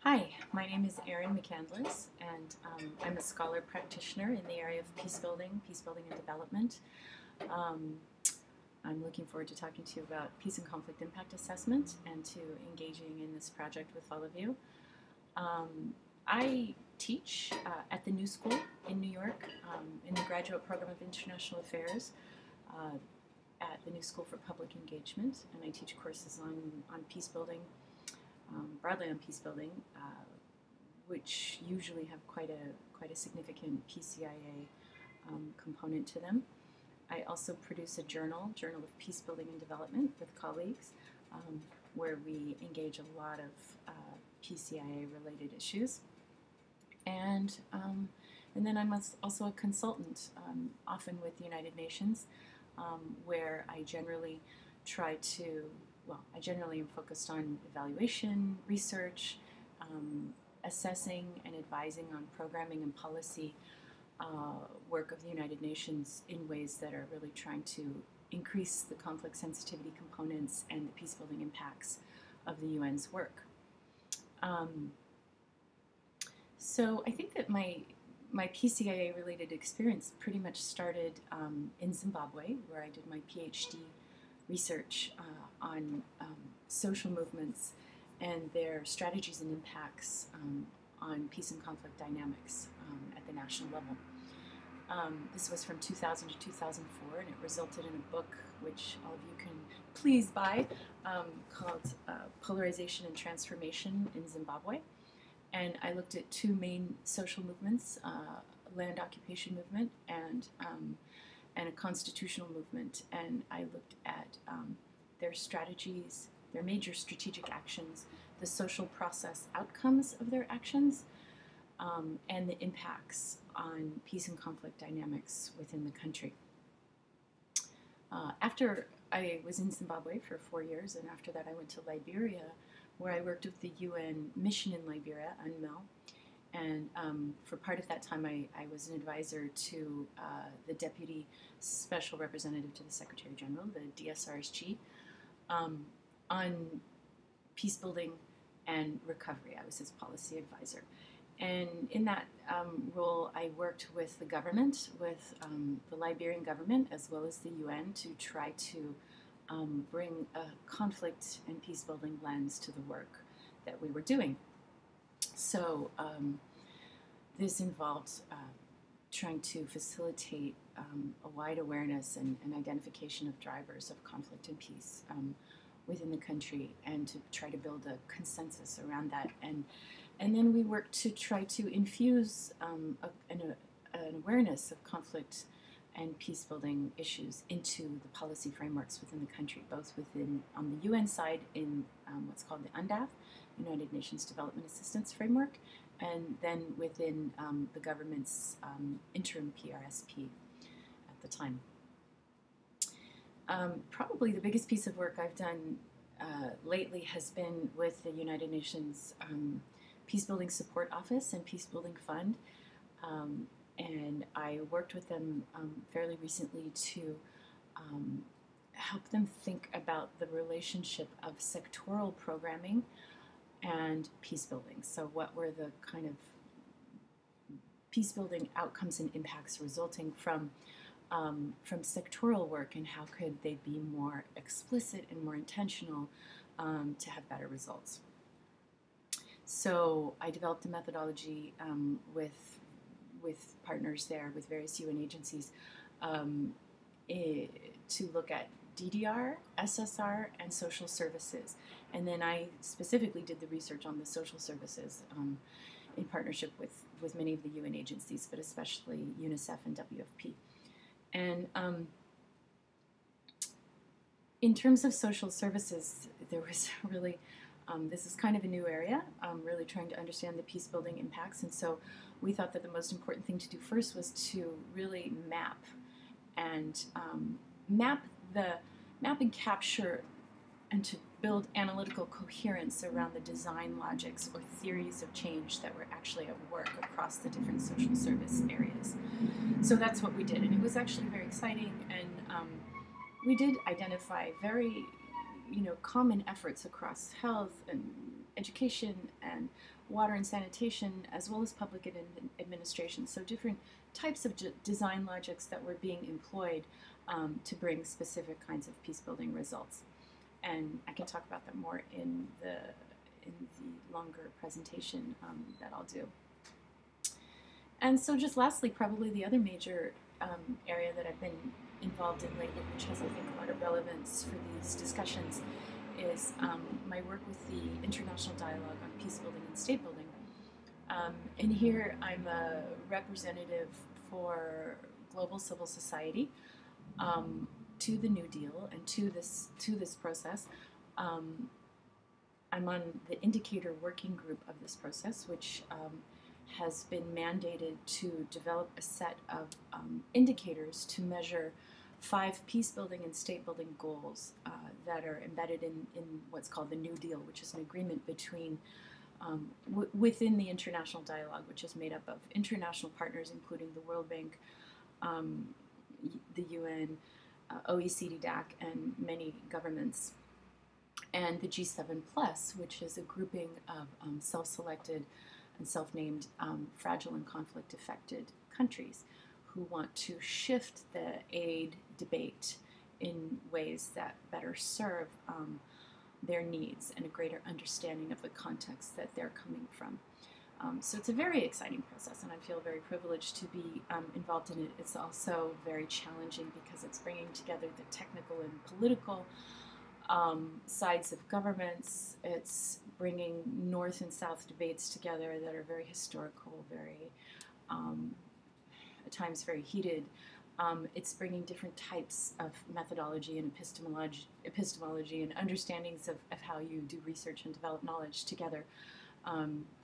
Hi, my name is Erin McCandless, and I'm a scholar practitioner in the area of peace building and development. Um, I'm looking forward to talking to you about peace and conflict impact assessment and to engaging in this project with all of you. I teach at the New School in New York in the Graduate Program of International Affairs uh, at the New School for Public Engagement, and I teach courses on peace building, broadly on peace building, which usually have quite a significant PCIA component to them. I also produce a journal of Peace Building and Development with colleagues, where we engage a lot of PCIA-related issues. And then I'm also a consultant, often with the United Nations, where I generally I generally am focused on evaluation, research, assessing and advising on programming and policy work of the United Nations in ways that are really trying to increase the conflict sensitivity components and the peace building impacts of the UN's work. So I think that my PCIA-related experience pretty much started in Zimbabwe, where I did my PhD research on social movements and their strategies and impacts on peace and conflict dynamics at the national level. This was from 2000 to 2004, and it resulted in a book which all of you can please buy, called Polarization and Transformation in Zimbabwe. And I looked at two main social movements, land occupation movement and a constitutional movement. And I looked at their strategies, their major strategic actions, the social process outcomes of their actions, and the impacts on peace and conflict dynamics within the country. After I was in Zimbabwe for 4 years, and after that I went to Liberia, where I worked with the UN mission in Liberia, UNMIL. And for part of that time, I was an advisor to the Deputy Special Representative to the Secretary General, the DSRSG, on peace building and recovery. I was his policy advisor. And in that role, I worked with the government, with the Liberian government, as well as the UN, to try to bring a conflict and peace building lens to the work that we were doing. So this involved trying to facilitate a wide awareness and identification of drivers of conflict and peace within the country, and to try to build a consensus around that. And then we worked to try to infuse an awareness of conflict and peace building issues into the policy frameworks within the country, both on the UN side in what's called the UNDAF, United Nations Development Assistance Framework, and then within the government's interim PRSP at the time. Probably the biggest piece of work I've done lately has been with the United Nations Peace Building Support Office and Peace Building Fund. And I worked with them fairly recently to help them think about the relationship of sectoral programming and peace building. So what were the kind of peace building outcomes and impacts resulting from sectoral work, and how could they be more explicit and more intentional to have better results? So I developed a methodology with partners there, with various UN agencies, to look at DDR, SSR, and social services. And then I specifically did the research on the social services in partnership with many of the UN agencies, but especially UNICEF and WFP. And in terms of social services, there was really, this is kind of a new area, really trying to understand the peace building impacts. And so we thought that the most important thing to do first was to really map and capture and to build analytical coherence around the design logics or theories of change that were actually at work across the different social service areas. So that's what we did, and it was actually very exciting. And we did identify very, common efforts across health and education and water and sanitation, as well as public administration. So different types of design logics that were being employed to bring specific kinds of peace-building results. And I can talk about that more in the longer presentation that I'll do. And so just lastly, probably the other major area that I've been involved in lately, which has, I think, a lot of relevance for these discussions, is my work with the International Dialogue on Peace Building and State Building. And here I'm a representative for global civil society to the New Deal and to this process. I'm on the indicator working group of this process, which has been mandated to develop a set of indicators to measure 5 peace-building and state-building goals that are embedded in what's called the New Deal, which is an agreement between within the international dialogue, which is made up of international partners, including the World Bank, the UN, OECD, DAC, and many governments, and the G7+, which is a grouping of self-selected and self-named fragile and conflict-affected countries who want to shift the aid debate in ways that better serve their needs and a greater understanding of the context that they're coming from. So it's a very exciting process, and I feel very privileged to be involved in it. It's also very challenging because it's bringing together the technical and political sides of governments. It's bringing North and South debates together that are very historical, very, at times very heated. It's bringing different types of methodology and epistemology and understandings of how you do research and develop knowledge together,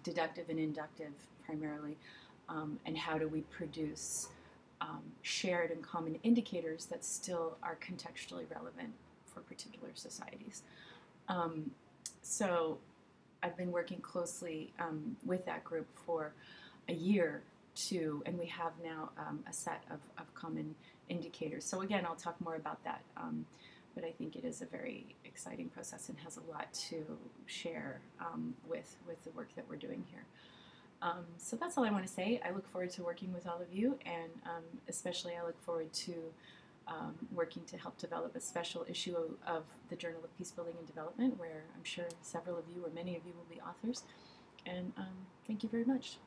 deductive and inductive primarily, and how do we produce shared and common indicators that still are contextually relevant for particular societies. So I've been working closely with that group for a year too, and we have now a set of common indicators. So again, I'll talk more about that, but I think it is a very exciting process and has a lot to share with the work that we're doing here. So that's all I want to say. I look forward to working with all of you, and especially I look forward to working to help develop a special issue of the Journal of Peace Building and Development, where I'm sure several of you or many of you will be authors. And thank you very much.